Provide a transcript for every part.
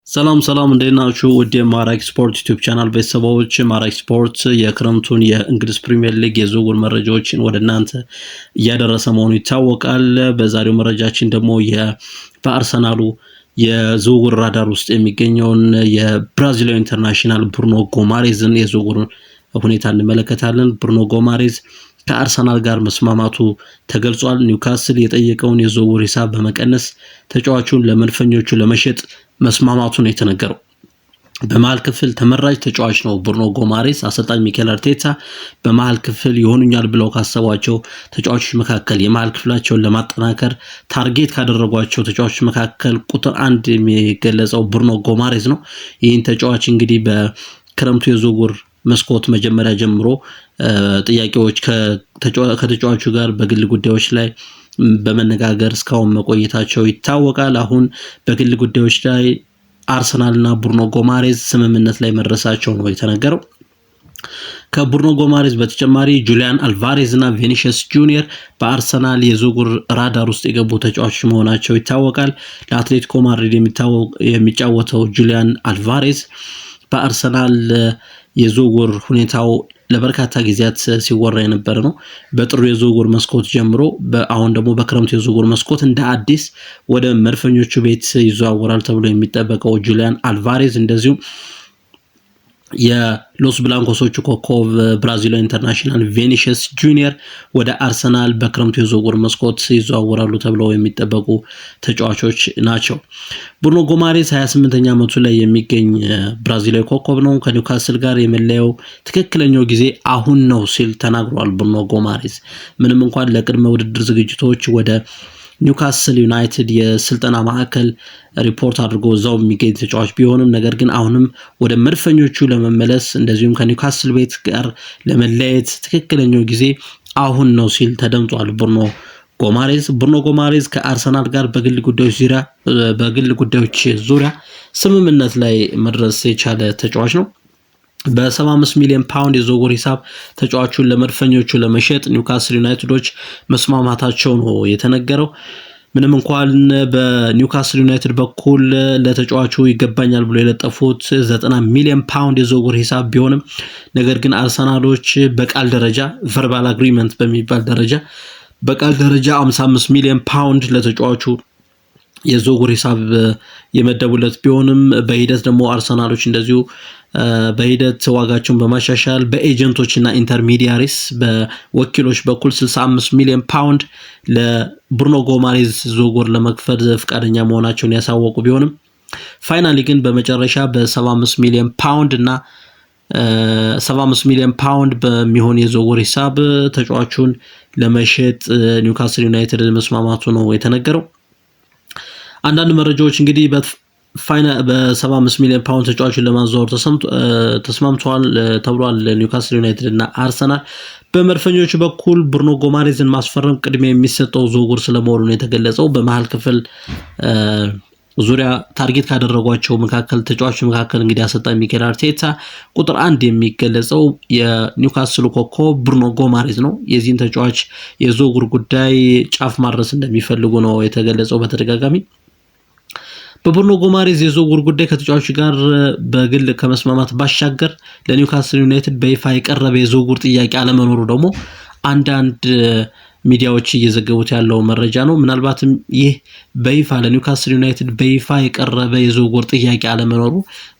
ሰላም እንዴት ናችሁ? ውድ የማራኪ ስፖርት ዩቲዩብ ቻናል ቤተሰቦች፣ ማራኪ ስፖርት የክረምቱን የእንግሊዝ ፕሪሚየር ሊግ የዝውውር መረጃዎችን ወደ እናንተ እያደረሰ መሆኑ ይታወቃል። በዛሬው መረጃችን ደግሞ በአርሰናሉ የዝውውር ራዳር ውስጥ የሚገኘውን የብራዚላዊ ኢንተርናሽናል ብሩኖ ጎማሬዝን የዝውውር ሁኔታ እንመለከታለን። ብሩኖ ጎማሬዝ ከአርሰናል ጋር መስማማቱ ተገልጿል። ኒውካስል የጠየቀውን የዝውውር ሂሳብ በመቀነስ ተጫዋቹን ለመድፈኞቹ ለመሸጥ መስማማቱ ነው የተነገረው። በመሃል ክፍል ተመራጭ ተጫዋች ነው ብሩኖ ጎማሬዝ። አሰልጣኝ ሚኬል አርቴታ በመሃል ክፍል ይሆኑኛል ብለው ካሰቧቸው ተጫዋቾች መካከል የመሃል ክፍላቸውን ለማጠናከር ታርጌት ካደረጓቸው ተጫዋቾች መካከል ቁጥር 1 የሚገለጸው ብሩኖ ጎማሬዝ ነው። ይህን ተጫዋች እንግዲህ በክረምቱ የዝውውር መስኮት መጀመሪያ ጀምሮ ጥያቄዎች ከተጫዋቹ ጋር በግል ጉዳዮች ላይ በመነጋገር እስካሁን መቆየታቸው ይታወቃል። አሁን በግል ጉዳዮች ላይ አርሰናልና ብሩኖ ጎማሬዝ ስምምነት ላይ መድረሳቸው ነው የተነገረው። ከብሩኖ ጎማሬዝ በተጨማሪ ጁሊያን አልቫሬዝ እና ቪኒሲየስ ጁኒየር በአርሰናል የዝውውር ራዳር ውስጥ የገቡ ተጫዋቾች መሆናቸው ይታወቃል። ለአትሌቲኮ ማድሪድ የሚጫወተው ጁሊያን አልቫሬዝ በአርሰናል የዝውውር ሁኔታው ለበርካታ ጊዜያት ሲወራ የነበረ ነው። በጥሩ የዝውውር መስኮት ጀምሮ አሁን ደግሞ በክረምቱ የዝውውር መስኮት እንደ አዲስ ወደ መድፈኞቹ ቤት ይዘዋወራል ተብሎ የሚጠበቀው ጁሊያን አልቫሬዝ እንደዚሁም የሎስ ብላንኮሶቹ ኮከብ ብራዚላዊ ኢንተርናሽናል ቪኒሲየስ ጁኒየር ወደ አርሰናል በክረምቱ የዝውውር መስኮት ይዘዋወራሉ ተብለው የሚጠበቁ ተጫዋቾች ናቸው። ብሩኖ ጎማሬዝ 28ኛ ዓመቱ ላይ የሚገኝ ብራዚላዊ ኮከብ ነው። ከኒውካስል ጋር የመለየው ትክክለኛው ጊዜ አሁን ነው ሲል ተናግሯል። ብሩኖ ጎማሬዝ ምንም እንኳን ለቅድመ ውድድር ዝግጅቶች ወደ ኒውካስል ዩናይትድ የስልጠና ማዕከል ሪፖርት አድርጎ እዛው የሚገኝ ተጫዋች ቢሆንም ነገር ግን አሁንም ወደ መድፈኞቹ ለመመለስ እንደዚሁም ከኒውካስል ቤት ጋር ለመለየት ትክክለኛው ጊዜ አሁን ነው ሲል ተደምጧል። ብሩኖ ጎማሬዝ ከአርሰናል ጋር በግል ጉዳዮች ዙሪያ ስምምነት ላይ መድረስ የቻለ ተጫዋች ነው። በ75 ሚሊዮን ፓውንድ የዝውውር ሂሳብ ተጫዋቹን ለመድፈኞቹ ለመሸጥ ኒውካስል ዩናይትዶች መስማማታቸው ነው የተነገረው። ምንም እንኳን በኒውካስል ዩናይትድ በኩል ለተጫዋቹ ይገባኛል ብሎ የለጠፉት 90 ሚሊዮን ፓውንድ የዝውውር ሂሳብ ቢሆንም ነገር ግን አርሰናሎች በቃል ደረጃ ቨርባል አግሪመንት በሚባል ደረጃ በቃል ደረጃ 55 ሚሊዮን ፓውንድ ለተጫዋቹ የዝውውር ሂሳብ የመደቡለት ቢሆንም በሂደት ደግሞ አርሰናሎች እንደዚሁ በሂደት ዋጋቸውን በማሻሻል በኤጀንቶችና ኢንተርሚዲያሪስ በወኪሎች በኩል 65 ሚሊዮን ፓውንድ ለብሩኖ ጎማሬዝ ዝውውር ለመክፈል ፈቃደኛ መሆናቸውን ያሳወቁ ቢሆንም ፋይናሊ ግን በመጨረሻ በ75 ሚሊዮን ፓውንድ እና 75 ሚሊዮን ፓውንድ በሚሆን የዝውውር ሂሳብ ተጫዋቹን ለመሸጥ ኒውካስል ዩናይትድ መስማማቱ ነው የተነገረው። አንዳንድ መረጃዎች እንግዲህ በ75 ሚሊዮን ፓውንድ ተጫዋቹን ለማዘዋወር ተስማምተዋል ተብሏል። ኒውካስል ዩናይትድ እና አርሰናል በመድፈኞቹ በኩል ብሩኖ ጎማሬዝን ማስፈረም ቅድሚያ የሚሰጠው ዝውውር ስለመሆኑ ነው የተገለጸው። በመሃል ክፍል ዙሪያ ታርጌት ካደረጓቸው ተጫዋቾች መካከል እንግዲህ አሰልጣኝ ሚኬል አርቴታ ቁጥር 1 የሚገለጸው የኒውካስል ኮከብ ብሩኖ ጎማሬዝ ነው። የዚህን ተጫዋች የዝውውር ጉዳይ ጫፍ ማድረስ እንደሚፈልጉ ነው የተገለጸው በተደጋጋሚ። በብሩኖ ጎማሬዝ የዝውውር ጉዳይ ከተጫዋቹ ጋር በግል ከመስማማት ባሻገር ለኒውካስል ዩናይትድ በይፋ የቀረበ የዝውውር ጥያቄ አለመኖሩ ደግሞ አንዳንድ ሚዲያዎች እየዘገቡት ያለው መረጃ ነው። ምናልባትም ይህ በይፋ ለኒውካስል ዩናይትድ በይፋ የቀረበ የዝውውር ጥያቄ አለመኖሩ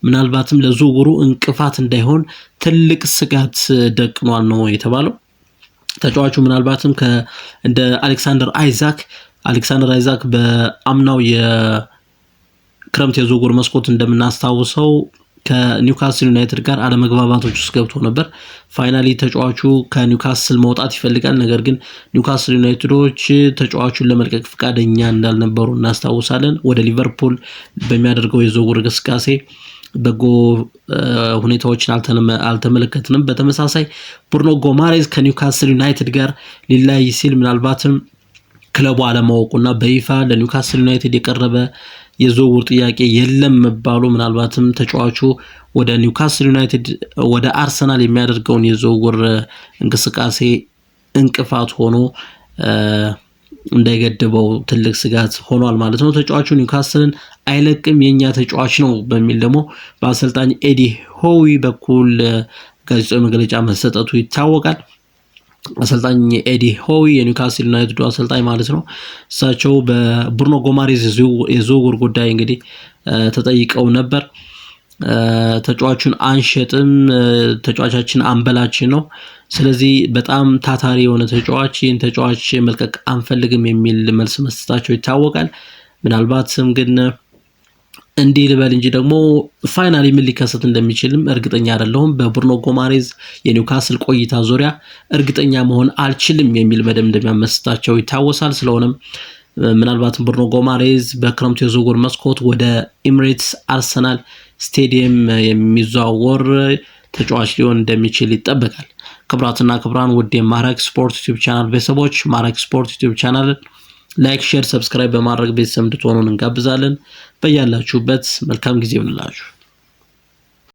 ምናልባትም ለዝውውሩ እንቅፋት እንዳይሆን ትልቅ ስጋት ደቅኗል ነው የተባለው። ተጫዋቹ ምናልባትም እንደ አሌክሳንደር አይዛክ በአምናው የክረምት የዝውውር መስኮት እንደምናስታውሰው ከኒውካስል ዩናይትድ ጋር አለመግባባቶች ውስጥ ገብቶ ነበር። ፋይናሊ ተጫዋቹ ከኒውካስል መውጣት ይፈልጋል። ነገር ግን ኒውካስል ዩናይትዶች ተጫዋቹን ለመልቀቅ ፈቃደኛ እንዳልነበሩ እናስታውሳለን። ወደ ሊቨርፑል በሚያደርገው የዝውውር እንቅስቃሴ በጎ ሁኔታዎችን አልተመለከትንም። በተመሳሳይ ብሩኖ ጎማሬዝ ከኒውካስል ዩናይትድ ጋር ሊለያይ ሲል ምናልባትም ክለቡ አለማወቁና በይፋ ለኒውካስል ዩናይትድ የቀረበ የዝውውር ጥያቄ የለም መባሉ ምናልባትም ተጫዋቹ ወደ ኒውካስል ዩናይትድ ወደ አርሰናል የሚያደርገውን የዝውውር እንቅስቃሴ እንቅፋት ሆኖ እንዳይገድበው ትልቅ ስጋት ሆኗል ማለት ነው። ተጫዋቹ ኒውካስልን አይለቅም የኛ ተጫዋች ነው በሚል ደግሞ በአሰልጣኝ ኤዲ ሆዊ በኩል ጋዜጣዊ መግለጫ መሰጠቱ ይታወቃል። አሰልጣኝ ኤዲ ሆዊ የኒውካስል ዩናይትድ አሰልጣኝ ማለት ነው። እሳቸው በብሩኖ ጎማሬዝ የዝውውር ጉዳይ እንግዲህ ተጠይቀው ነበር። ተጫዋቹን አንሸጥም፣ ተጫዋቻችን አንበላችን ነው። ስለዚህ በጣም ታታሪ የሆነ ተጫዋች ይህን ተጫዋች መልቀቅ አንፈልግም የሚል መልስ መስጠታቸው ይታወቃል። ምናልባትም ግን እንዲህ ልበል እንጂ ደግሞ ፋይናሊ ምን ሊከሰት እንደሚችልም እርግጠኛ አይደለሁም። በብሩኖ ጎማሬዝ የኒውካስል ቆይታ ዙሪያ እርግጠኛ መሆን አልችልም የሚል መደምደሚያ መስጠታቸው ይታወሳል። ስለሆነም ምናልባትም ብሩኖ ጎማሬዝ በክረምቱ የዝውውር መስኮት ወደ ኤሚሬትስ አርሰናል ስቴዲየም የሚዘዋወር ተጫዋች ሊሆን እንደሚችል ይጠበቃል። ክቡራትና ክቡራን ውድ የማራኪ ስፖርት ዩቲዩብ ቻናል ቤተሰቦች ማራኪ ስፖርት ዩቲዩብ ቻናል ላይክ፣ ሼር፣ ሰብስክራይብ በማድረግ ቤተሰብ እንድትሆኑ እንጋብዛለን። በያላችሁበት መልካም ጊዜ ይሁንላችሁ።